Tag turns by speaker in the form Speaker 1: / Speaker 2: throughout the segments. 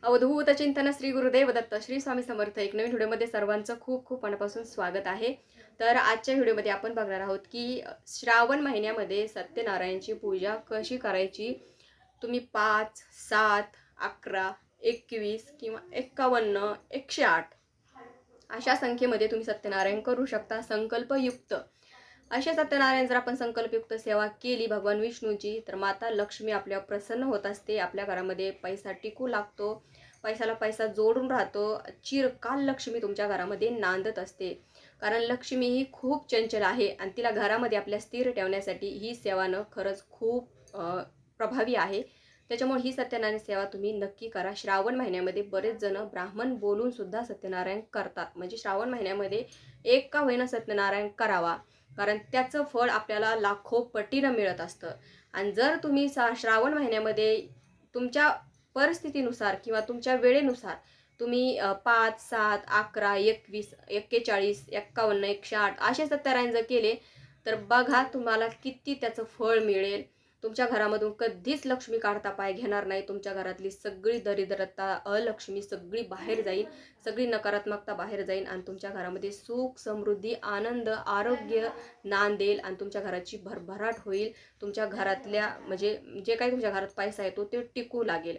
Speaker 1: अवधूत चिंतन श्री गुरुदेव दत्त श्री स्वामी समर्थ एक नवीन व्हिडिओमध्ये सर्वांचं खूप खूप मनापासून स्वागत आहे. तर आजच्या व्हिडिओमध्ये आपण बघणार आहोत की श्रावण महिन्यामध्ये सत्यनारायणची पूजा कशी करायची. तुम्ही 5, 7, 11, 21 किंवा 51, 108 अशा संख्येमध्ये तुम्ही सत्यनारायण करू शकता संकल्पयुक्त. अशा सत्यनारायण जर आपण संकल्पयुक्त सेवा केली भगवान विष्णूची, तर माता लक्ष्मी आपल्यावर प्रसन्न होत असते. आपल्या घरामध्ये पैसा टिकू लागतो, पैशाला पैसा जोडून राहतो. चिरकाल लक्ष्मी तुमच्या घरामध्ये नांदत असते. कारण लक्ष्मी ही खूप चंचल आहे आणि तिला घरामध्ये आपल्या स्थिर ठेवण्यासाठी ही सेवानं खरंच खूप प्रभावी आहे. त्याच्यामुळे ही सत्यनारायण सेवा तुम्ही नक्की करा. श्रावण महिन्यामध्ये बरेच जण ब्राह्मण बोलून सुद्धा सत्यनारायण करतात. म्हणजे श्रावण महिन्यामध्ये एक का होईना सत्यनारायण करावा, कारण त्याचं फळ आपल्याला लाखो पटीनं मिळत असतं. आणि जर तुम्ही श्रावण महिन्यामध्ये तुमच्या परिस्थितीनुसार किंवा तुमच्या वेळेनुसार तुम्ही 5, 7, 11, 21, 41, 51, 108 असे सत्यनारायण जर केले, तर बघा तुम्हाला किती त्याचं फळ मिळेल. तुमच्या घरामधून कधीच लक्ष्मी काढता पाय घेणार नाही. तुमच्या घरातली सगळी दरिद्रता, अलक्ष्मी सगळी बाहेर जाईल, सगळी नकारात्मकता बाहेर जाईल आणि तुमच्या घरामध्ये सुख, समृद्धी, आनंद, आरोग्य नांदेल आणि तुमच्या घराची भरभराट होईल. तुमच्या घरातल्या म्हणजे जे काही तुमच्या घरात पैसा येतो ते टिकू लागेल,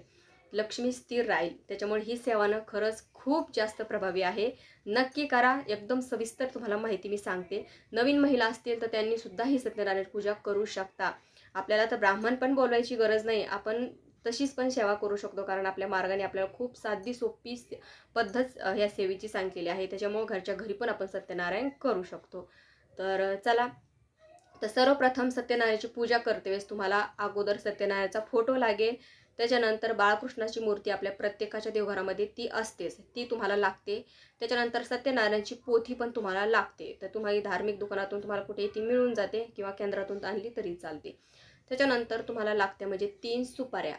Speaker 1: लक्ष्मी स्थिर राहील. त्याच्यामुळे ही सेवानं खरंच खूप जास्त प्रभावी आहे. नक्की करा. एकदम सविस्तर तुम्हाला माहिती मी सांगते. नवीन महिला असतील तर त्यांनी सुद्धा ही सत्यनारायण पूजा करू शकता. आपल्याला तर ब्राह्मण पण बोलवायची गरज नाही, आपण तशीच पण सेवा करू शकतो. कारण आपल्या मार्गाने आपल्याला खूप साधी सोपी पद्धत ह्या सेवेची सांगितलेली आहे. त्याच्यामुळे घरच्या घरी पण आपण सत्यनारायण करू शकतो. तर चला, तर सर्वप्रथम सत्यनारायणाची पूजा करते वेळेस तुम्हाला अगोदर सत्यनारायणाचा फोटो लागेल. त्याच्यानंतर बाळकृष्णाची मूर्ती आपल्या प्रत्येकाच्या देवघरामध्ये ती असतेच, ती तुम्हाला लागते. त्याच्यानंतर सत्यनारायणाची पोथी पण तुम्हाला लागते. तर तुम्हाला धार्मिक दुकानातून तुम्हाला कुठेही ती मिळून जाते किंवा केंद्रातून आणली तरी चालते. त्याच्यानंतर तुम्हाला लागते म्हणजे 3 सुपाऱ्या.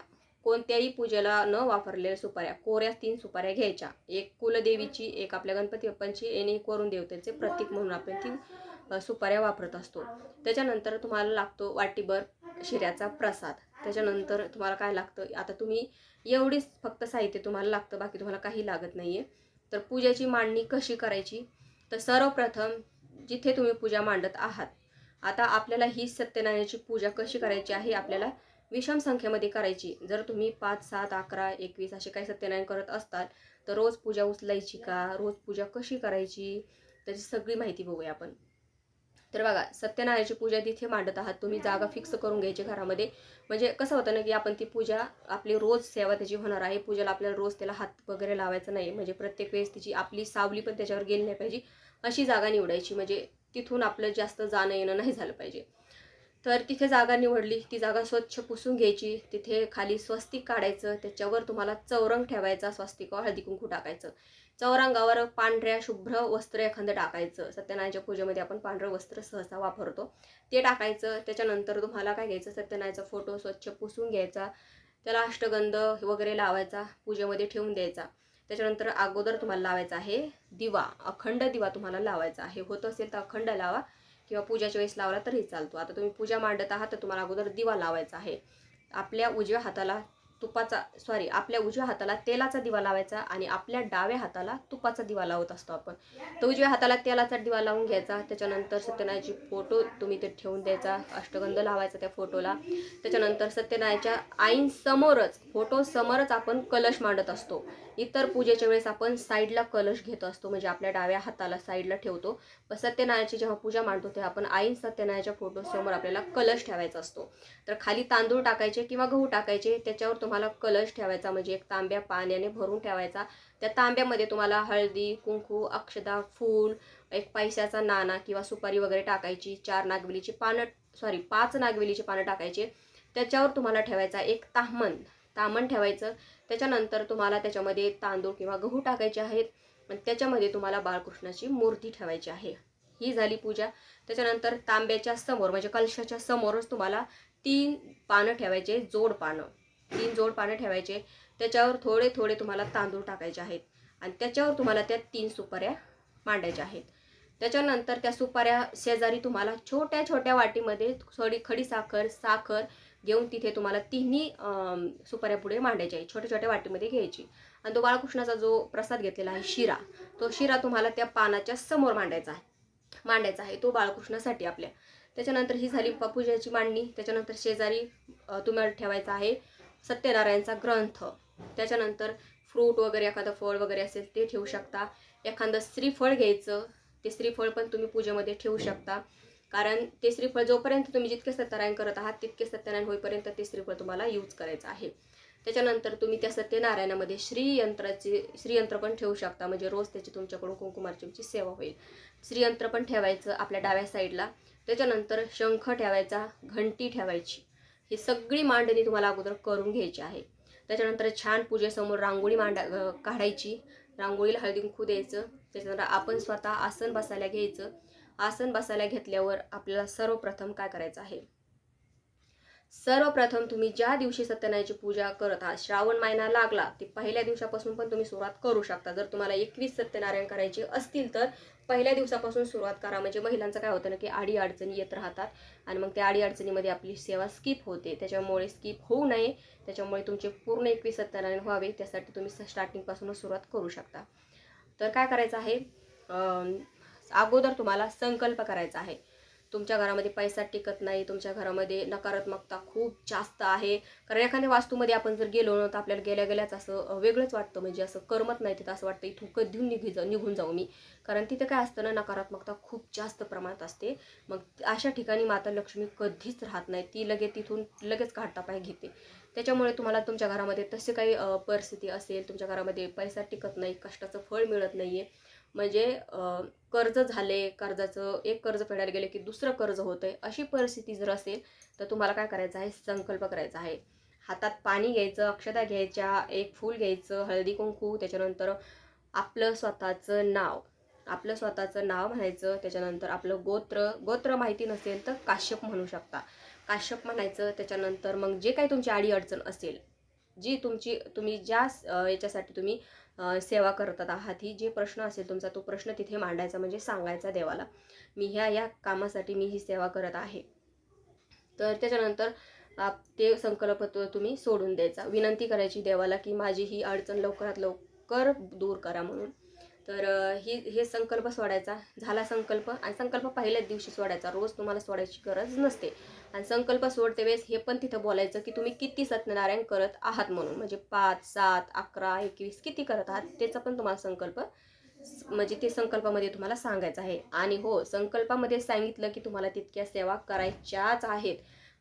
Speaker 1: कोणत्याही पूजेला न वापरलेल्या सुपाऱ्या, कोऱ्या 3 सुपाऱ्या घ्यायच्या. एक कुलदेवीची, एक आपल्या गणपती बाप्पांची आणि एक वरुण देवतेचे प्रतीक म्हणून आपण ती सुपाऱ्या वापरत असतो. त्याच्यानंतर तुम्हाला लागतो वाटीभर शिऱ्याचा प्रसाद. त्याच्यानंतर तुम्हाला काय लागतं, आता तुम्ही एवढीच फक्त साहित्य तुम्हाला लागतं, बाकी तुम्हाला काही लागत नाही आहे. तर पूजेची मांडणी कशी करायची, तर सर्वप्रथम जिथे तुम्ही पूजा मांडत आहात, आता आपल्याला ही सत्यनारायणाची पूजा कशी करायची आहे, आपल्याला विषम संख्येमध्ये करायची. जर तुम्ही 5, 7, 11, 21 असे काही सत्यनारायण करत असताल, तर रोज पूजा उचलायची का, रोज पूजा कशी करायची, त्याची सगळी माहिती बघूया आपण. तर बघा, सत्यनारायणाची पूजा तिथे मांडत आहात, तुम्ही जागा फिक्स करून घ्यायची घरामध्ये. म्हणजे कसं होतं ना, की आपण ती पूजा आपली रोज सेवा त्याची होणार आहे. पूजेला आपल्याला रोज त्याला हात वगैरे लावायचा नाही. म्हणजे प्रत्येक वेळेस तिची आपली सावली पण त्याच्यावर गेली नाही पाहिजे, अशी जागा निवडायची. म्हणजे तिथून आपलं जास्त जाणं येणं नाही झालं पाहिजे. तर तिथे जागा निवडली, ती जागा स्वच्छ पुसून घ्यायची. तिथे खाली स्वस्तिक काढायचं, त्याच्यावर तुम्हाला चौरंग ठेवायचा, स्वस्तिकावर हळदी कुंकू टाकायचं. चौरंगावर पांढऱ्या शुभ्र वस्त्र एखादं टाकायचं. सत्यनारायणाच्या पूजेमध्ये आपण पांढरं वस्त्र सहसा वापरतो, ते टाकायचं. त्याच्यानंतर तुम्हाला काय घ्यायचं, सत्यनारायणाचा फोटो स्वच्छ पुसून घ्यायचा, त्याला अष्टगंध वगैरे लावायचा, पूजेमध्ये ठेवून द्यायचा. त्याच्यानंतर अगोदर तुम्हाला लावायचा आहे दिवा, अखंड दिवा तुम्हाला लावायचा आहे. होत असेल तर अखंड लावा किंवा पूजाच्या वेळेस लावला तरी चालतो. आता तुम्ही पूजा मांडत आहात तर तुम्हाला अगोदर दिवा लावायचा आहे. आपल्या उजव्या हाताला आपल्या उजव्या हाताला तेलाचा दिवा लावायचा आणि आपल्या डाव्या हाताला तुपाचा दिवा लावत असतो आपण. तर उजव्या हाताला तेलाचा दिवा लावून घ्यायचा. त्याच्यानंतर सत्यनारायणाची फोटो तुम्ही ते ठेवून द्यायचा, अष्टगंध लावायचा त्या फोटोला. त्याच्यानंतर सत्यनारायणाच्या आईन समोरच, फोटो समोरच आपण कलश मांडत असतो. इतर पूजेच्या वेळेस आपण साईडला कलश घेत असतो, म्हणजे आपल्या डाव्या हाताला साईडला ठेवतो. पण सत्यनारायणाची जेव्हा पूजा मांडतो तेव्हा आपण आईन सत्यनारायणाच्या फोटो समोर आपल्याला कलश ठेवायचा असतो. तर खाली तांदूळ टाकायचे किंवा गहू टाकायचे, त्याच्यावर तुम्हाला कलश ठेवायचा, म्हणजे एक तांब्या पाण्याने भरून ठेवायचा. त्या तांब्यामध्ये तुम्हाला हळदी कुंकू, अक्षता, फूल, एक पैशाचा नाणा किंवा सुपारी वगैरे टाकायची. 5 नागवेलीची पानं टाकायची. त्याच्यावर तुम्हाला ठेवायचा एक ताम्हण ठेवायचं. त्याच्यानंतर तुम्हाला त्याच्यामध्ये तांदूळ किंवा गहू टाकायचे आहेत आणि त्याच्यामध्ये तुम्हाला बाळकृष्णाची मूर्ती ठेवायची आहे. ही झाली पूजा. त्याच्यानंतर तांब्याच्या समोर म्हणजे कलशाच्या समोरच तुम्हाला 3 पानं ठेवायचे, जोड पानं, 3 जोड पानं ठेवायचे. त्याच्यावर थोडे थोडे तुम्हाला तांदूळ टाकायचे आहेत आणि त्याच्यावर तुम्हाला त्या 3 सुपाऱ्या मांडायच्या आहेत. त्याच्यानंतर त्या सुपाऱ्या शेजारी तुम्हाला छोट्या छोट्या वाटीमध्ये थोडी खडी साखर, घेऊन तिथे तुम्हाला तिन्ही सुपाऱ्या पुढे मांडायच्या आहे, छोट्या छोट्या वाटीमध्ये घ्यायची. आणि तो बाळकृष्णाचा जो प्रसाद घेतलेला आहे शिरा, तो शिरा तुम्हाला त्या पानाच्या समोर मांडायचा आहे तो बाळकृष्णासाठी आपल्या. त्याच्यानंतर ही झाली पूजेची मांडणी. त्याच्यानंतर शेजारी तुम्हाला ठेवायचा आहे सत्यनारायणचा ग्रंथ. त्याच्यानंतर फ्रूट वगैरे एखादं फळ वगैरे असेल ते ठेवू शकता. एखादं श्रीफळ घ्यायचं, ते श्रीफळ पण तुम्ही पूजेमध्ये ठेवू शकता. कारण ते श्रीफळ जोपर्यंत तुम्ही जितके सत्यनारायण करत आहात तितके सत्यनारायण होईपर्यंत ते श्रीफळ तुम्हाला यूज करायचं आहे. त्याच्यानंतर तुम्ही त्या सत्यनारायणामध्ये श्रीयंत्र पण ठेवू शकता, म्हणजे रोज त्याची तुमच्याकडून कुंकुमार्चनेची सेवा होईल. श्रीयंत्र पण ठेवायचं आपल्या डाव्या साईडला. त्याच्यानंतर शंख ठेवायचा, घंटी ठेवायची. ही सगळी मांडणी तुम्हाला अगोदर करून घ्यायची आहे. त्याच्यानंतर छान पूजेसमोर रांगोळी काढायची. रांगोळीला हळदी कुंकू द्यायचं. त्याच्यानंतर आपण स्वतः आसन बसायला घ्यायचं. आसन बसायला घेतल्यावर आपल्याला सर्वप्रथम काय करायचं आहे, सर्वप्रथम तुम्ही ज्या दिवशी सत्यनारायणाची पूजा करत आहात, श्रावण महिना लागला ते पहिल्या दिवसापासून पण तुम्ही सुरुवात करू शकता. जर तुम्हाला 21 सत्यनारायण करायचे असतील तर पहिल्या दिवसापासून सुरुवात करा. म्हणजे महिलांचं काय होतं ना की अडीअडचणी येत राहतात आणि मग त्या अडीअडचणीमध्ये आपली सेवा स्किप होते. त्याच्यामुळे स्किप होऊ नये, त्याच्यामुळे तुमचे पूर्ण 21 सत्यनारायण व्हावे, त्यासाठी तुम्ही स्टार्टिंगपासूनच सुरुवात करू शकता. तर काय करायचं आहे, अगोदर तुम्हाला संकल्प करायचा आहे. तुमच्या घरामध्ये पैसा टिकत नाही, तुमच्या घरामध्ये नकारात्मकता खूप जास्त आहे. कारण एखाद्या वास्तूमध्ये आपण जर गेलो ना तर आपल्याला गेल्याच असं वेगळंच वाटतं, म्हणजे असं करमत नाही. तिथं असं वाटतं इथून कधी निघून जाऊ मी. कारण तिथं काय असतं ना, नकारात्मकता खूप जास्त प्रमाणात असते. मग अशा ठिकाणी माता लक्ष्मी कधीच राहत नाही, ती तिथून लगेच काढता पाय घेते. त्याच्यामुळे तुम्हाला तुमच्या घरामध्ये तसे काही परिस्थिती असेल, तुमच्या घरामध्ये पैसा टिकत नाही, कष्टाचं फळ मिळत नाही आहे, म्हणजे कर्ज झाले, कर्जाचं एक कर्ज फेडायला गेले की दुसरं कर्ज होतंय, अशी परिस्थिती जर असेल तर तुम्हाला काय करायचं आहे, संकल्प करायचा आहे. हातात पाणी घ्यायचं, अक्षता घ्यायच्या, एक फूल घ्यायचं, हळदी कुंकू, त्याच्यानंतर आपलं स्वतःचं नाव म्हणायचं. त्याच्यानंतर आपलं गोत्र माहिती नसेल तर काश्यप म्हणू शकता, काश्यप म्हणायचं. त्याच्यानंतर मग जे काही तुमची अडीअडचण असेल, जी तुम्ही ज्या याच्यासाठी तुम्ही सेवा करतात आहात, ही जे प्रश्न असेल तुमचा, तो प्रश्न तिथे मांडायचा, म्हणजे सांगायचा देवाला, मी ह्या कामासाठी मी ही सेवा करत आहे. तर त्याच्यानंतर ते संकल्प तुम्ही सोडून द्यायचा. विनंती करायची देवाला की माझी ही अडचण लवकरात लवकर दूर करा म्हणून. तर हे संकल्प सोडायचा. झाला संकल्प, आणि संकल्प पहिल्याच दिवशी सोडायचा, रोज तुम्हाला सोडायची गरज नसते. आणि संकल्प सोडते वेळेस हे पण तिथं बोलायचं की तुम्ही किती सत्यनारायण करत आहात म्हणून, म्हणजे 5, 7, 11, 21 किती करत आहात त्याचा पण तुम्हाला संकल्प, म्हणजे ते संकल्पामध्ये तुम्हाला सांगायचं आहे. आणि हो, संकल्पामध्ये सांगितलं की तुम्हाला तितक्या सेवा करायच्याच आहेत.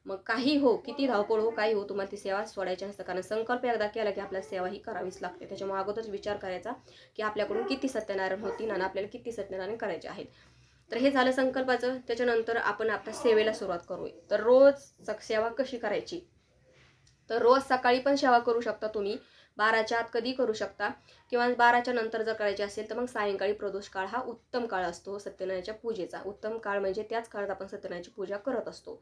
Speaker 1: मग काही हो, किती धावपळ हो, काही हो, तुम्हाला ती सेवा सोडायची नसतं. कारण संकल्प एकदा केला की आपल्याला सेवा ही करावीच लागते. त्याच्यामुळे अगोदरच विचार करायचा की आपल्याकडून किती सत्यनारायण होतील आणि आपल्याला किती सत्यनारायण करायचे आहेत. तर हे झालं संकल्पाचं. त्याच्यानंतर आपण आपल्या सेवेला सुरुवात करूया. तर रोज सेवा कशी करायची, तर रोज सकाळी पण सेवा करू शकता तुम्ही, 12च्या आत कधी करू शकता, किंवा 12च्या नंतर जर करायची असेल तर मग सायंकाळी प्रदोष काळ हा उत्तम काळ असतो सत्यनारायणाच्या पूजेचा. उत्तम काळ म्हणजे त्याच काळात आपण सत्यनारायणाची पूजा करत असतो.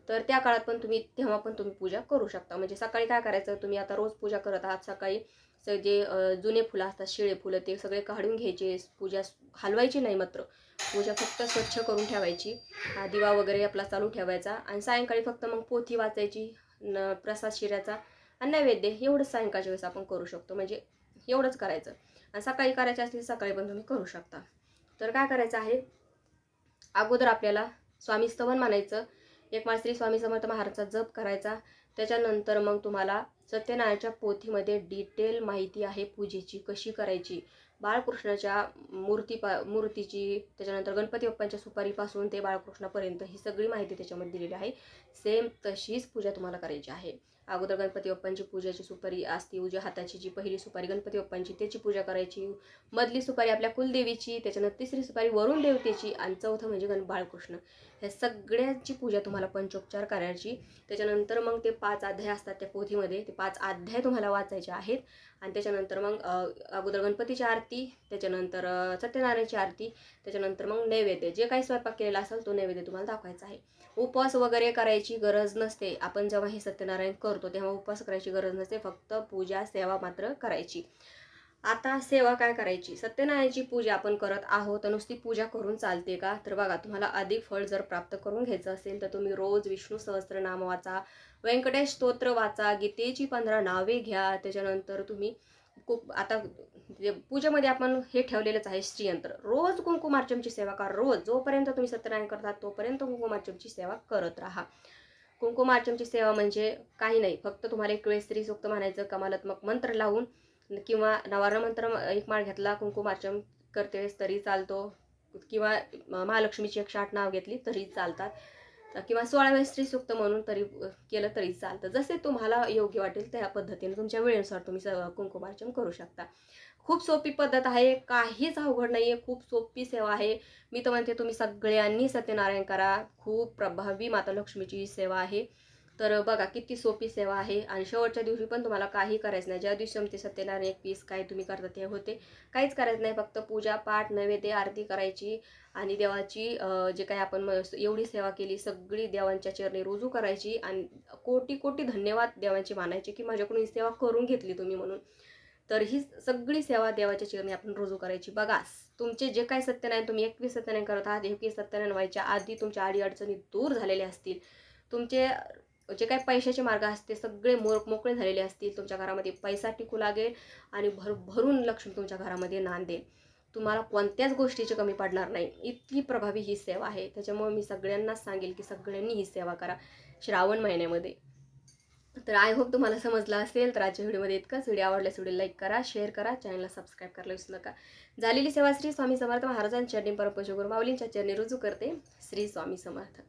Speaker 1: तर त्या काळात पण तेव्हा पण तुम्ही पूजा करू शकता. म्हणजे सकाळी काय करायचं, तुम्ही आता रोज पूजा करत आहात, सकाळी जे जुने फुलं असतात, शिळे फुलं, ते सगळे काढून घ्यायचे. पूजा हलवायची नाही, मात्र पूजा फक्त स्वच्छ करून ठेवायची. दिवा वगैरे आपला चालू ठेवायचा. आणि सायंकाळी फक्त मग पोथी वाचायची, प्रसाद शिऱ्याचा आणि नैवेद्य, एवढंच सायंकाळच्या वेळेस आपण करू शकतो. म्हणजे एवढंच करायचं. आणि सकाळी करायचं असतील सकाळी पण तुम्ही करू शकता. तर काय करायचं आहे, अगोदर आपल्याला स्वामी स्तवन म्हणायचं, एक माळ श्री स्वामी समर्थ महाराजचा जप करायचा. त्याच्यानंतर मग तुम्हाला सत्यनारायणाच्या पोथीमध्ये डिटेल माहिती आहे पूजेची कशी करायची, बाळकृष्णाच्या मूर्तीची, त्याच्यानंतर गणपती बाप्पांच्या सुपारीपासून ते बाळकृष्णापर्यंत ही सगळी माहिती त्याच्यामध्ये दिलेली आहे. सेम तशीच पूजा तुम्हाला करायची आहे. अगोदर गणपती बाप्पांची पूजाची सुपारी असते, उजव्या हाताची जी पहिली सुपारी गणपती बाप्पांची त्याची पूजा करायची, मधली सुपारी आपल्या कुलदेवीची, त्याच्यानंतर तिसरी सुपारी वरुण देवतेची, आणि चौथं म्हणजे बाळकृष्ण. ह्या सगळ्यांची पूजा तुम्हाला पंचोपचार करायची. त्याच्यानंतर मग ते 5 अध्याय असतात त्या पोथीमध्ये, ते 5 अध्याय तुम्हाला वाचायचे आहेत. आणि त्याच्यानंतर मग अगोदर गणपतीची आरती, त्याच्यानंतर सत्यनारायणाची आरती, त्याच्यानंतर मग नैवेद्य, जे काही स्वयंपाक केलेला असेल तो नैवेद्य तुम्हाला दाखवायचा आहे. उपवास वगैरे करायची गरज नसते. आपण जेव्हा हे सत्यनारायण करतो तेव्हा उपवास करायची गरज नसते, फक्त पूजा सेवा मात्र करायची. आता सेवा काय करायची, सत्यनारायणाची पूजा आपण करत आहोत, तर नुसती पूजा करून चालते का, तर बघा, तुम्हाला अधिक फळ जर प्राप्त करून घ्यायचं असेल तर तुम्ही रोज विष्णू सहस्त्रनाम वाचा, व्यंकटेश स्तोत्र वाचा, गीतेची 15 नावे घ्या. त्याच्यानंतर तुम्ही खूप आता पूजेमध्ये आपण हे ठेवलेलंच आहे श्रीयंत्र. रोज कुंकुमार्चनची सेवा करा. रोज जोपर्यंत तुम्ही सत्यनारायण करता तोपर्यंत कुंकुमार्चनची सेवा करत राहा. कुंकुमार्चनची सेवा म्हणजे काही नाही, फक्त तुम्हाला एक वेळेस स्त्री सूक्त म्हणायचं, कमालात्मक मंत्र लावून किंवा नवारण मंत्र एक माळ घेतला, कुंकुमार्चन करते वेळेस तरी चालतो, किंवा महालक्ष्मीची 108 नाव घेतली तरी चालतात, किंवा 16 वेळेस स्त्री सूक्त म्हणून तरी केलं तरी चालतं. जसे तुम्हाला योग्य वाटेल त्या पद्धतीने तुमच्या वेळेनुसार तुम्ही कुंकुमार्चन करू शकता. खूप सोपी पद्धत आहे, काहीच अवघड नाही आहे, खूप सोपी सेवा आहे. मी तर म्हणते तुम्ही सगळ्यांनी सत्यनारायण करा. खूप प्रभावी माता लक्ष्मीची ही सेवा आहे. तर बघा किती सोपी सेवा आहे. आणि शेवटच्या दिवशी पण तुम्हाला काही करायचं नाही. ज्या दिवशी आमचे सत्यनारायण 21 काय तुम्ही करता ते होते, काहीच करायचं नाही. फक्त पूजा पाठ नैवेद्य आरती करायची आणि देवाची जे काही आपण एवढी सेवा केली सगळी देवांच्या चरणी रुजू करायची आणि कोटी कोटी धन्यवाद देवांचे मानायचे की माझ्याकडून ही सेवा करून घेतली तुम्ही म्हणून. तर ही सगळी सेवा देवाच्या चरणी आपण रुजू करायची. बघा तुमचे जे काही सत्यनारायण तुम्ही 21 सत्यनारायण करत आहात, 21 सत्यनारायण व्हायच्या आधी तुमच्या अडीअडचणी दूर झालेल्या असतील. तुमचे जे काही पैशाचे मार्ग असते सगळे मोकळे झालेले असतील. तुमच्या घरामध्ये पैसा टिकू लागेल आणि भरून लक्ष्मी तुमच्या घरामध्ये नांदेल. तुम्हाला कोणत्याच गोष्टीची कमी पडणार नाही. इतकी प्रभावी ही सेवा आहे. त्याच्यामुळे मी सगळ्यांनाच सांगेल की सगळ्यांनी ही सेवा करा श्रावण महिन्यामध्ये. तर आय होप तुम्हाला समजलं असेल. तर आजच्या व्हिडिओमध्ये इतकंच. व्हिडिओ आवडल्यास व्हिडिओ लाईक करा, शेअर करा, चॅनलला सबस्क्राईब करायला विसरू नका. झालेली सेवा श्री स्वामी समर्थ महाराजांच्या चरणी परमपूज्य गुरु माऊलींच्या चरणी रुजू करते. श्री स्वामी समर्थ.